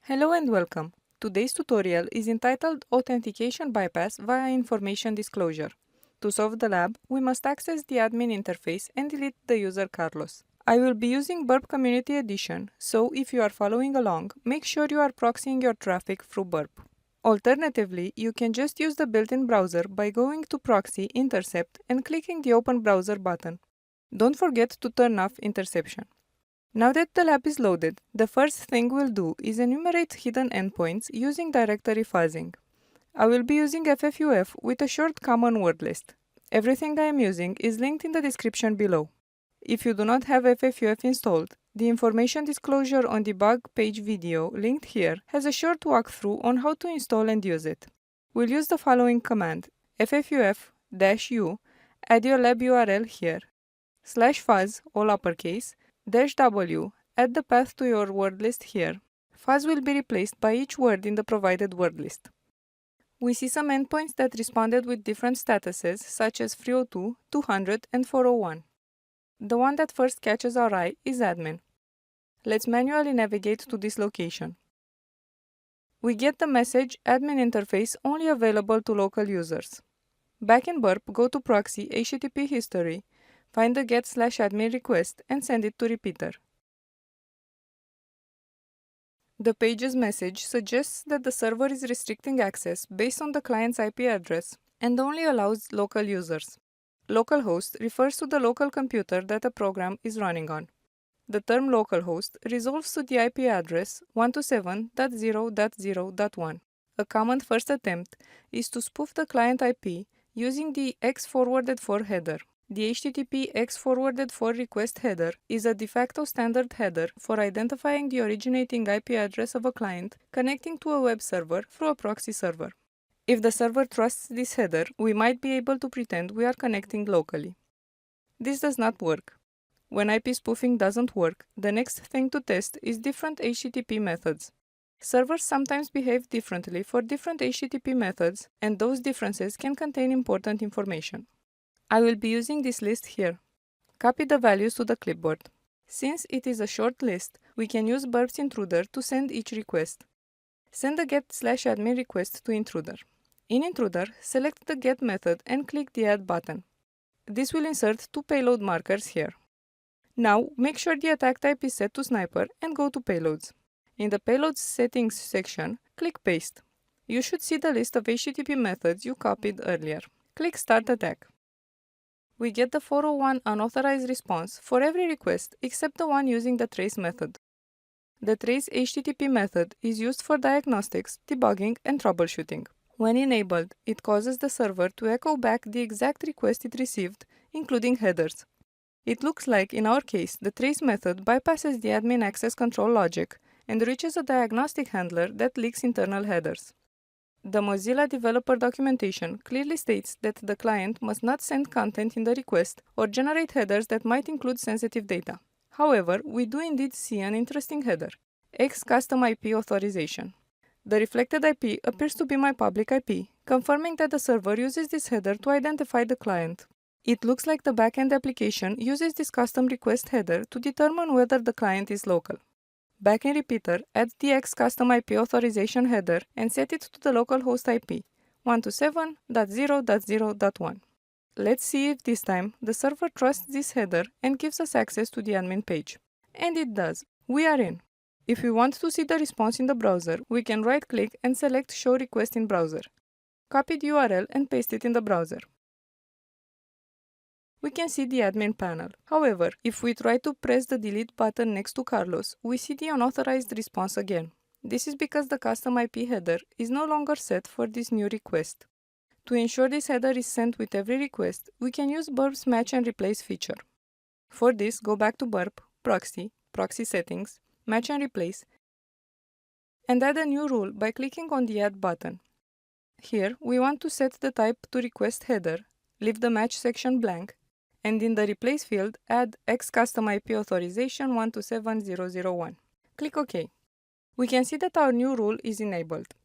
Hello and welcome. Today's tutorial is entitled Authentication Bypass via Information Disclosure. To solve the lab, we must access the admin interface and delete the user Carlos. I will be using Burp Community Edition, so if you are following along, make sure you are proxying your traffic through Burp. Alternatively, you can just use the built-in browser by going to Proxy Intercept and clicking the Open Browser button. Don't forget to turn off interception. Now that the lab is loaded, the first thing we'll do is enumerate hidden endpoints using directory fuzzing. I will be using FFUF with a short common word list. Everything I am using is linked in the description below. If you do not have FFUF installed, the information disclosure on the bug page video linked here has a short walkthrough on how to install and use it. We'll use the following command: ffuf-u, add your lab URL here, /fuzz, all uppercase, -w, add the path to your word list here. Fuzz will be replaced by each word in the provided word list. We see some endpoints that responded with different statuses, such as 302, 200, and 401. The one that first catches our eye is admin. Let's manually navigate to this location. We get the message admin interface only available to local users. Back in Burp, go to proxy HTTP history, find the get/admin request and send it to repeater. The page's message suggests that the server is restricting access based on the client's IP address and only allows local users. Localhost refers to the local computer that a program is running on. The term localhost resolves to the IP address 127.0.0.1. A common first attempt is to spoof the client IP using the x-forwarded-for header. The HTTP x-forwarded-for request header is a de facto standard header for identifying the originating IP address of a client connecting to a web server through a proxy server. If the server trusts this header, we might be able to pretend we are connecting locally. This does not work. When IP spoofing doesn't work, the next thing to test is different HTTP methods. Servers sometimes behave differently for different HTTP methods, and those differences can contain important information. I will be using this list here. Copy the values to the clipboard. Since it is a short list, we can use Burp's intruder to send each request. Send the get/admin request to intruder. In intruder, select the get method and click the add button. This will insert two payload markers here. Now, make sure the attack type is set to sniper and go to payloads. In the payloads settings section, click paste. You should see the list of HTTP methods you copied earlier. Click start attack. We get the 401 unauthorized response for every request except the one using the trace method. The trace HTTP method is used for diagnostics, debugging, and troubleshooting. When enabled, it causes the server to echo back the exact request it received, including headers. It looks like, in our case, the trace method bypasses the admin access control logic and reaches a diagnostic handler that leaks internal headers. The Mozilla developer documentation clearly states that the client must not send content in the request or generate headers that might include sensitive data. However, we do indeed see an interesting header, X custom IP authorization. The reflected IP appears to be my public IP, confirming that the server uses this header to identify the client. It looks like the backend application uses this custom request header to determine whether the client is local. Back in repeater, add the X custom IP authorization header and set it to the localhost IP 127.0.0.1. Let's see if this time the server trusts this header and gives us access to the admin page. And it does. We are in. If we want to see the response in the browser, we can right-click and select Show Request in Browser. Copy the URL and paste it in the browser. We can see the admin panel. However, if we try to press the delete button next to Carlos, we see the unauthorized response again. This is because the custom IP header is no longer set for this new request. To ensure this header is sent with every request, we can use Burp's match and replace feature. For this, go back to Burp, Proxy Settings, Match and Replace, and add a new rule by clicking on the Add button. Here, we want to set the type to request header, leave the match section blank, and in the replace field, add X custom IP authorization 127.0.0.1. Click OK. We can see that our new rule is enabled.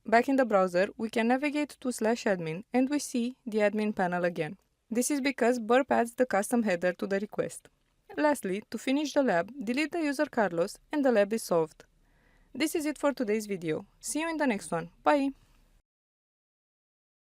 Back in the browser, we can navigate to /admin and we see the admin panel again. This is because Burp adds the custom header to the request. Lastly, to finish the lab, delete the user Carlos and the lab is solved. This is it for today's video. See you in the next one. Bye!